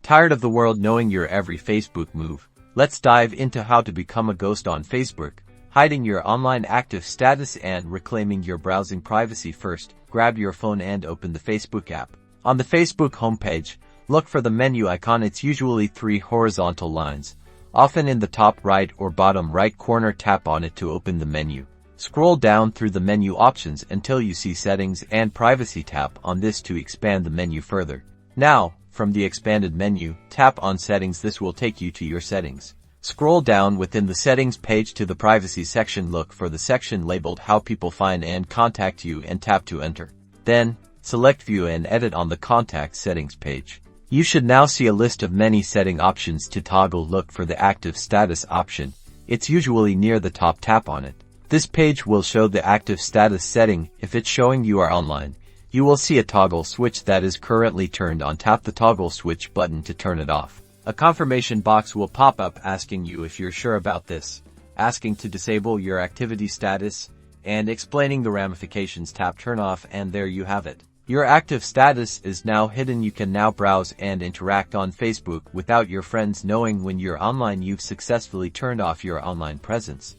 Tired of the world knowing your every Facebook move? Let's dive into how to become a ghost on Facebook, hiding your online active status and reclaiming your browsing privacy. First, grab your phone and open the Facebook app. On the Facebook homepage, look for the menu icon. It's usually 3 horizontal lines, often in the top right or bottom right corner. Tap on it to open the menu. Scroll down through the menu options until you see Settings and Privacy. Tap on this to expand the menu further. Now, from the expanded menu, tap on Settings. This will take you to your settings. Scroll down within the Settings page to the Privacy section. Look for the section labeled How People Find and Contact You and tap to enter. Then, select View and Edit on the Contact Settings page. You should now see a list of many setting options to toggle. Look for the Active Status option. It's usually near the top. Tap on it. This page will show the active status setting. If it's showing you are online, you will see a toggle switch that is currently turned on. Tap the toggle switch button to turn it off. A confirmation box will pop up asking you if you're sure about this, asking to disable your activity status, and explaining the ramifications. Tap Turn Off and there you have it. Your active status is now hidden. You can now browse and interact on Facebook without your friends knowing when you're online. You've successfully turned off your online presence.